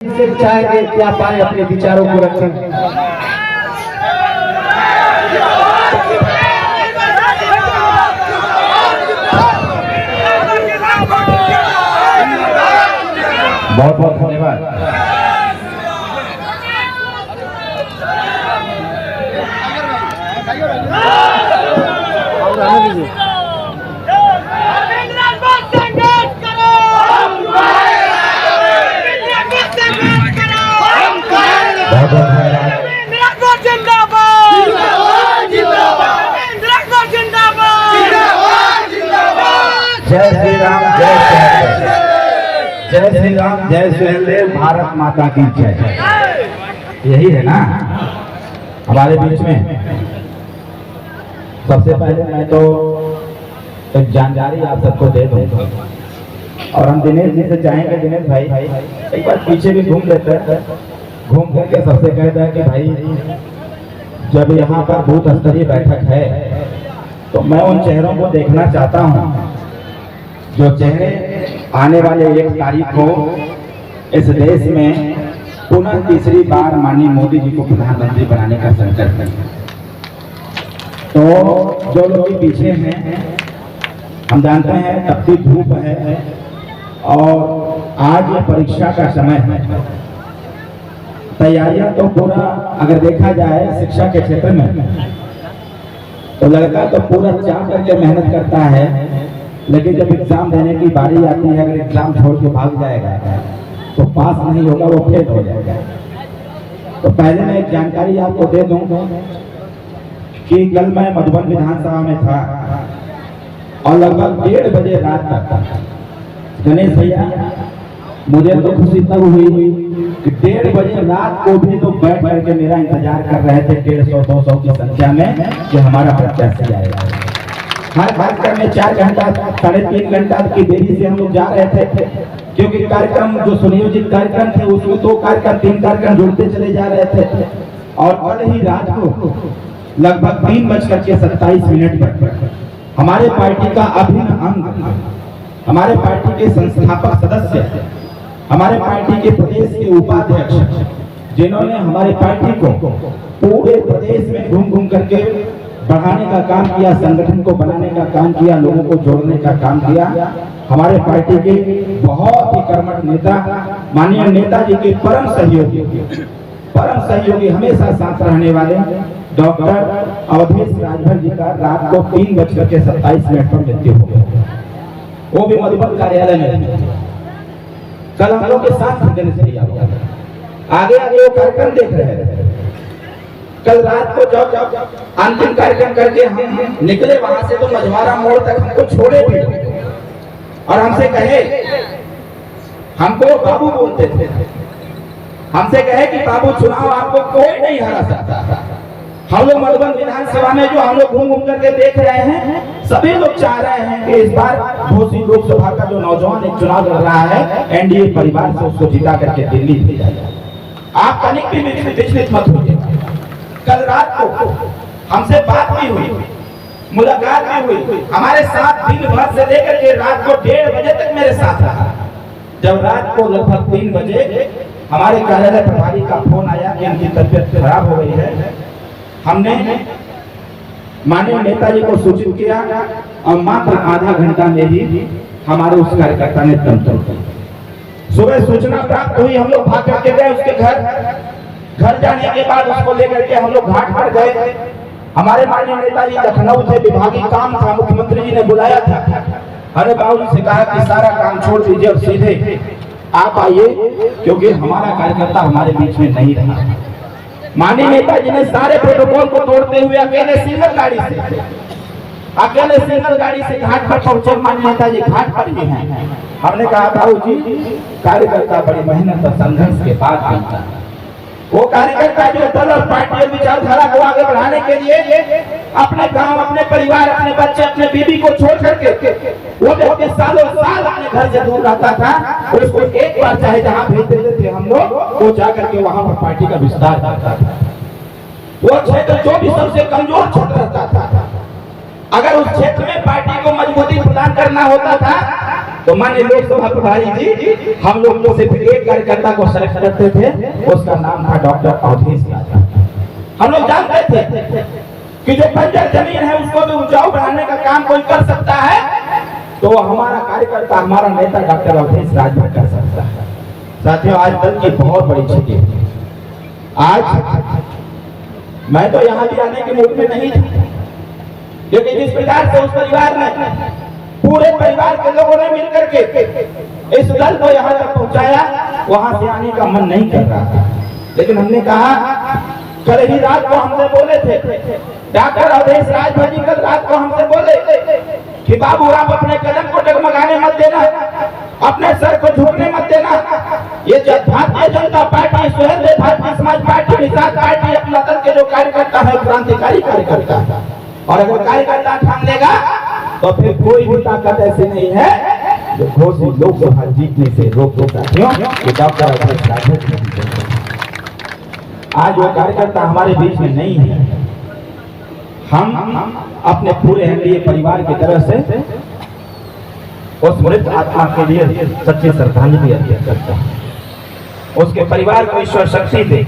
चाहेंगे कि आप आए अपने विचारों को रखें। बहुत बहुत धन्यवाद। जय श्री राम, जय श्री राम, जय सुहेलदेव, भारत माता की जय। यही है ना हमारे बीच में। सबसे पहले मैं तो एक जानकारी आप सबको दे दूंगा और हम दिनेश जी से चाहेंगे, दिनेश भाई एक बार पीछे भी घूम लेते हैं, घूम करके सबसे कहता है कि भाई जब यहाँ पर बूथ स्तरीय बैठक है तो मैं उन चेहरों को देखना चाहता हूँ जो चेहरे आने वाले 1 तारीख को इस देश में पुनः तीसरी बार माननीय मोदी जी को प्रधानमंत्री बनाने का संकल्प करें। तो जो लोग पीछे हैं, हम जानते हैं तपती धूप है और आज ये परीक्षा का समय है। तैयारियां तो पूरा अगर देखा जाए शिक्षा के क्षेत्र में तो लड़का तो पूरा चाह करके मेहनत करता है, लेकिन जब एग्जाम देने की बारी आती है, अगर एग्जाम छोड़ के भाग जाएगा तो पास नहीं होगा, वो फेल हो जाएगा। तो पहले मैं एक जानकारी आपको दे दूं कि कल मैं मधुबन विधानसभा में था और लगभग 1:30 बजे रात तक गणेश भैया, मुझे तो खुशी तब हुई कि 1:30 बजे रात को भी लोग बैठ करके मेरा इंतजार कर रहे थे 150-200 की संख्या में कि हमारा प्रत्याशी आएगा। हर कार्यक्रम में 4 घंटा 3.5 घंटा की देरी से हम लोग जा रहे थे, क्योंकि कार्यक्रम जो सुनियोजित कार्यक्रम थे उसमें 2 कार्यक्रम 3 कार्यक्रम जुड़ते चले जा रहे थे। और कल ही रात को लगभग 3:27 पर हमारे पार्टी का अभिन्न अंग, हमारे पार्टी के संस्थापक सदस्य, हमारे पार्टी के प्रदेश के उपाध्यक्ष, जिन्होंने हमारी पार्टी को पूरे प्रदेश में घूम घूम करके बढ़ाने का काम किया, संगठन को बनाने का काम किया, लोगों को जोड़ने का काम किया, हमारे पार्टी के बहुत ही कर्मठ नेता, माननीय नेताजी के परम सहयोगी हमेशा साथ रहने वाले डॉक्टर अवधेश राजभर जी का रात को 3:27 पर मृत्यु हो गया, वो भी मधुबन कार्यालय में। कल हम लोग के साथ आगे वो कार्यक्रम देख रहे थे। कल रात को जब अंतिम कार्यक्रम करके हम निकले वहां से, तो मझवारा मोड़ तक हमको छोड़े भी और हमसे कहे, हमको बाबू बोलते थे, हमसे कहे कि बाबू चुनाव आपको कोई नहीं हरा सकता। हम लोग मधुबन विधानसभा में जो हम लोग घूम घूम करके देख रहे हैं, सभी लोग चाह रहे हैं कि इस बार घोसी लोकसभा का जो नौजवान एक चुनाव लड़ रहा है, एनडीए परिवार से उसको जिता करके दिल्ली भेजा जाए। आप तनिक भी विचलित मत होइए। कल रात को हमसे बात भी हुई, मुलाकात भी हुई, हमारे साथ दिन भर से लेकर के रात को 1:30 बजे तक मेरे साथ रहा। जब रात को लगभग 3 बजे हमारे कार्यालय प्रभारी का फोन आया कि उनकी तबीयत खराब हो गई है, हमने माननीय नेताजी को सूचित किया और मात्र आधा घंटा में ही हमारे उस कार्यकर्ता ने दम तोड़ दिया। सुबह सूचना प्राप्त हुई, हम लोग भाग करके गए उसके घर जाने के बाद उसको लेकर के हम लोग घाट पर गए। हमारे माननीय नेताजी लखनऊ थे, विभागीय काम था, मुख्यमंत्री जी ने बुलाया था। अरे बाबू से कहा कि सारा काम छोड़ दीजिए और सीधे आप आइए, क्योंकि हमारा कार्यकर्ता हमारे बीच में नहीं रहा। माननीय नेताजी ने सारे प्रोटोकॉल को तोड़ते हुए अकेले सिंगल गाड़ी से घाट पर पहुंचे। माननीय नेताजी घाट पर ही हैं। हमने कहा बाबू जी, कार्यकर्ता बड़ी मेहनत और संघर्ष के बाद बनता है। वो कार्यकर्ता जो दल और पार्टी और विचारधारा को आगे बढ़ाने के लिए अपने गांव, अपने परिवार, अपने बच्चे, अपने बीबी को छोड़ करके वो व्यक्ति सालों साल अपने घर से दूर रहता था, उसको एक बार चाहे जहां भेज देते थे हम लोग, वो जाकर के वहां पर पार्टी का विस्तार करता था। वो क्षेत्र जो भी सबसे कमजोर क्षेत्र रहता था, अगर उस क्षेत्र में पार्टी को मजबूती प्रदान करना होता था तो माननीय लोकसभा प्रभारी जी हम लोग तो सिर्फ एक कार्यकर्ता को सेलेक्ट करते थे, उसका नाम था डॉक्टर अवधेश राजभर। हम लोग जानते थे कि जो बंजर जमीन है उसको भी उपजाऊ बनाने का काम कोई कर सकता है, तो हमारा कार्यकर्ता, हमारा नेता डॉक्टर अवधेश राजभर कर सकता है। साथियों, आज दल की बहुत बड़ी क्षति है। आज मैं तो यहाँ भी आने के मूड में नहीं था, क्योंकि जिस प्रकार से उस परिवार ने, पूरे परिवार के लोगों ने मिलकर के इस दल को यहाँ तक पहुँचाया, वहां से आने का मन नहीं कर रहा था। लेकिन हमने कहा, कल ही रात को हमसे बोले थे डॉक्टर अवधेश राजभर जी, कल रात को हमसे बोले कि बाबू आप अपने कदम को डगमगाने मत देना, अपने सर को झुकने मत देना। ये भारतीय जनता पार्टी, स्वयं भारतीय समाज पार्टी, निषाद पार्टी, अपना दल के जो कार्यकर्ता है क्रांतिकारी कार्यकर्ता है, और अगर कार्यकर्ता ठान लेगा तो फिर कोई भी ताकत ऐसी नहीं है जो घोषित लोकसभा जीतने से रोक दे। साथियों, कि डॉक्टर अवधेश राजभर आज वो कार्यकर्ता हमारे बीच में नहीं है। हम अपने पूरे एनडीए परिवार की तरफ से उस मृत आत्मा के लिए सच्ची श्रद्धांजलि अर्पित करता हूं। उसके परिवार को ईश्वर शक्ति दे।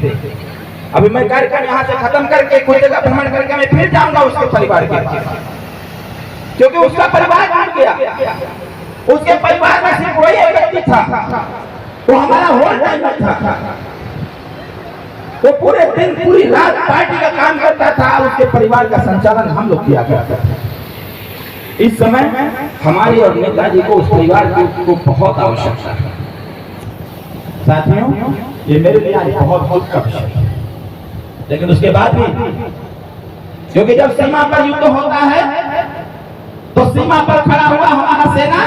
अभी मैं कार्यक्रम यहाँ से खत्म करके कुछ जगह भ्रमण करके मैं फिर जाऊंगा उसके परिवार के पास, क्योंकि उसका परिवार टूट गया। उसके परिवार में सिर्फ वही एक व्यक्ति था, वो हमारा होल टाइमर था। वो पूरे दिन पूरी रात पार्टी का काम करता था, उसके परिवार का संचालन हम लोग किया करते थे। इस समय हमारी और नेताजी को उस परिवार को बहुत आवश्यकता है। साथियों, ये मेरे लिए आज बहुत दुख का विषय है, लेकिन उसके बाद भी, क्योंकि जब सीमा पर युद्ध होता है तो सीमा पर खड़ा हुआ हमारा सेना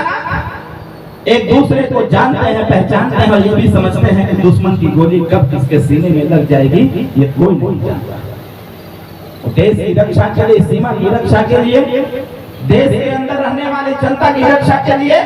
एक दूसरे को जानते हैं, पहचानते हैं, और ये भी समझते हैं कि दुश्मन की गोली कब किसके सीने में लग जाएगी ये कोई नहीं जानता। देश की रक्षा के लिए, सीमा की रक्षा के लिए, देश के अंदर रहने वाली जनता की रक्षा के लिए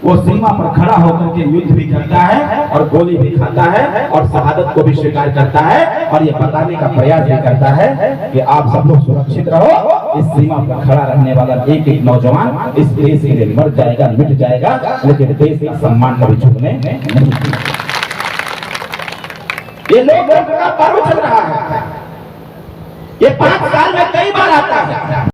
वो सीमा पर खड़ा होकर के युद्ध भी करता है और गोली भी खाता है और शहादत को भी स्वीकार करता है, और ये बताने का प्रयास भी करता है कि आप सब लोग सुरक्षित रहो। इस सीमा पर खड़ा रहने वाला एक एक नौजवान इस देश के लिए मर जाएगा, मिट जाएगा, लेकिन देश का सम्मान कभी झुकने नहीं। ये लोकतंत्र का पर्व चल रहा है, ये 5 साल में कई बार आता है।